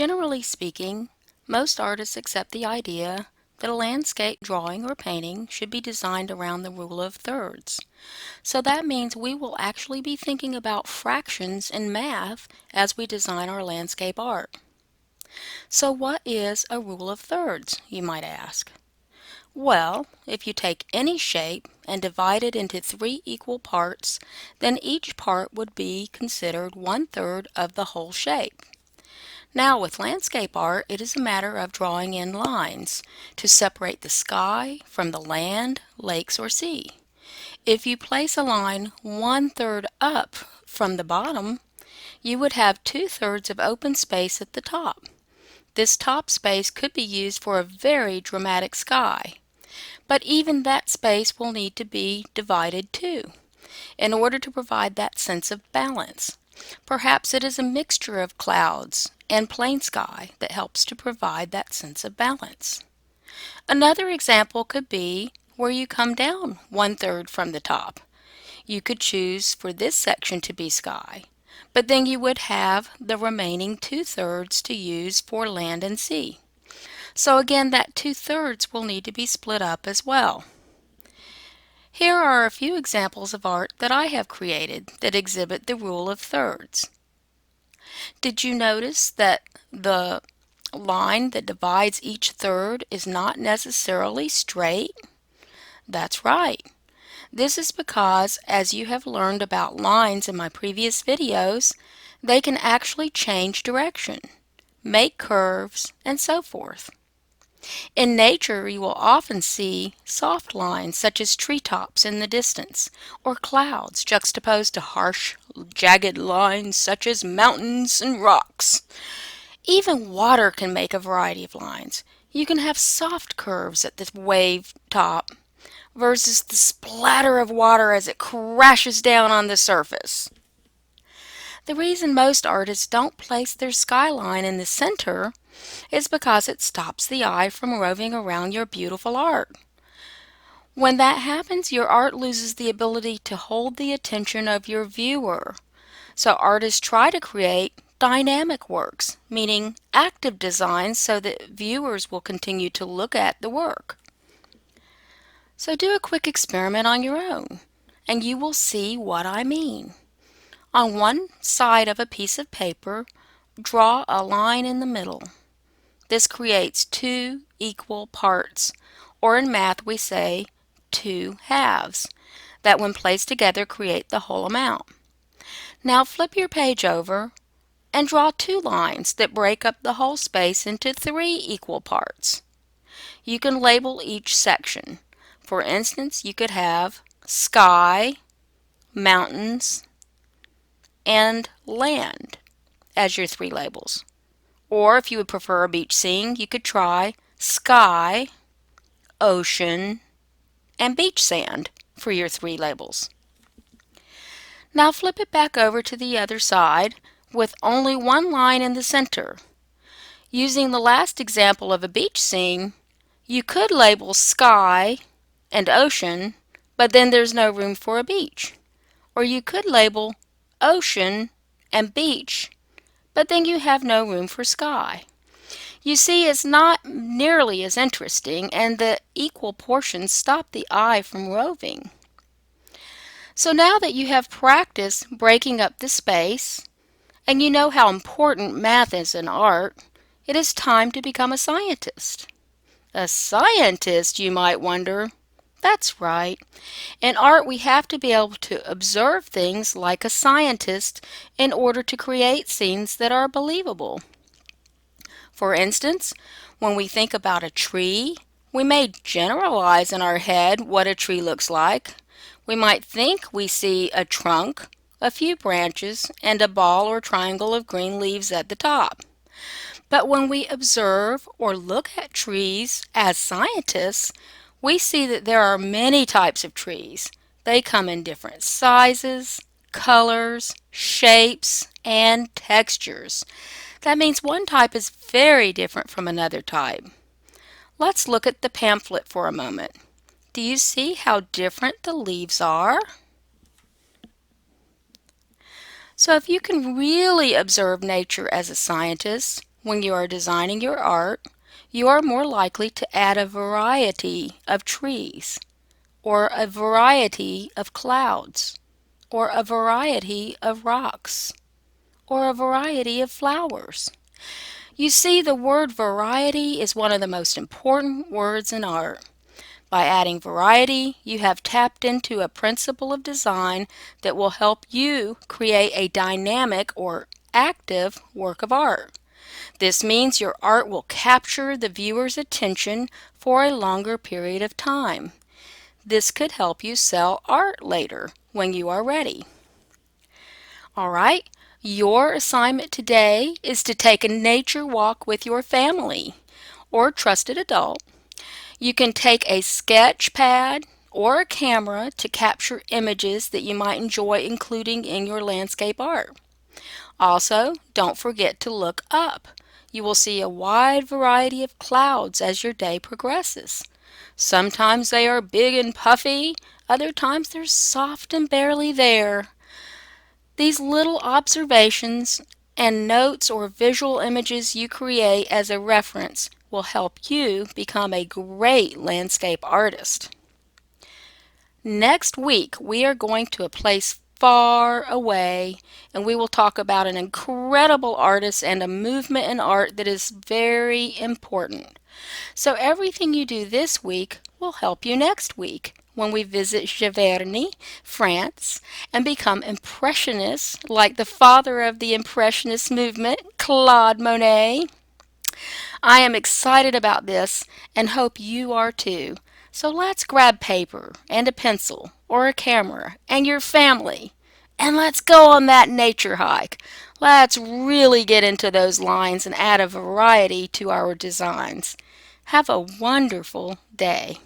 Generally speaking, most artists accept the idea that a landscape drawing or painting should be designed around the rule of thirds. So that means we will actually be thinking about fractions in math as we design our landscape art. So what is a rule of thirds, you might ask? Well, if you take any shape and divide it into three equal parts, then each part would be considered 1/3 of the whole shape. Now, with landscape art, it is a matter of drawing in lines to separate the sky from the land, lakes, or sea. If you place a line 1/3 up from the bottom, you would have 2/3 of open space at the top. This top space could be used for a very dramatic sky, but even that space will need to be divided too, in order to provide that sense of balance. Perhaps it is a mixture of clouds and plain sky that helps to provide that sense of balance. Another example could be where you come down 1/3 from the top. You could choose for this section to be sky, but then you would have the remaining 2/3 to use for land and sea. So again, that 2/3 will need to be split up as well. Here are a few examples of art that I have created that exhibit the rule of thirds. Did you notice that the line that divides each third is not necessarily straight? That's right. This is because, as you have learned about lines in my previous videos, they can actually change direction, make curves, and so forth. In nature, you will often see soft lines such as treetops in the distance, or clouds juxtaposed to harsh, jagged lines such as mountains and rocks. Even water can make a variety of lines. You can have soft curves at the wave top versus the splatter of water as it crashes down on the surface. The reason most artists don't place their skyline in the center is because it stops the eye from roving around your beautiful art. When that happens, your art loses the ability to hold the attention of your viewer. So artists try to create dynamic works, meaning active designs so that viewers will continue to look at the work. So do a quick experiment on your own, and you will see what I mean. On one side of a piece of paper, draw a line in the middle. This creates two equal parts, or in math we say 2/2, that when placed together create the whole amount. Now flip your page over and draw two lines that break up the whole space into three equal parts. You can label each section. For instance, you could have sky, mountains, and land as your three labels. Or if you would prefer a beach scene, you could try sky, ocean, and beach sand for your three labels. Now flip it back over to the other side with only one line in the center. Using the last example of a beach scene, you could label sky and ocean, but then there's no room for a beach. Or you could label ocean and beach, but then you have no room for sky. You see, it's not nearly as interesting, and the equal portions stop the eye from roving. So now that you have practiced breaking up the space, and you know how important math is in art, it is time to become a scientist. A scientist, you might wonder. That's right. In art, we have to be able to observe things like a scientist in order to create scenes that are believable. For instance, when we think about a tree, we may generalize in our head what a tree looks like. We might think we see a trunk, a few branches, and a ball or triangle of green leaves at the top. But when we observe or look at trees as scientists, we see that there are many types of trees. They come in different sizes, colors, shapes, and textures. That means one type is very different from another type. Let's look at the pamphlet for a moment. Do you see how different the leaves are? So if you can really observe nature as a scientist, When you are designing your art, you are more likely to add a variety of trees, or a variety of clouds, or a variety of rocks, or a variety of flowers. You see, the word variety is one of the most important words in art. By adding variety, you have tapped into a principle of design that will help you create a dynamic or active work of art. This means your art will capture the viewer's attention for a longer period of time. This could help you sell art later when you are ready. All right, your assignment today is to take a nature walk with your family or trusted adult. You can take a sketch pad or a camera to capture images that you might enjoy including in your landscape art. Also, don't forget to look up. You will see a wide variety of clouds as your day progresses. Sometimes they are big and puffy, other times they're soft and barely there. These little observations and notes or visual images you create as a reference will help you become a great landscape artist. Next week, we are going to a place far away, and we will talk about an incredible artist and a movement in art that is very important. So everything you do this week will help you next week when we visit Giverny, France, and become impressionists like the father of the Impressionist movement, Claude Monet. I am excited about this and hope you are too. So let's grab paper and a pencil or a camera and your family and let's go on that nature hike. Let's really get into those lines and add a variety to our designs. Have a wonderful day.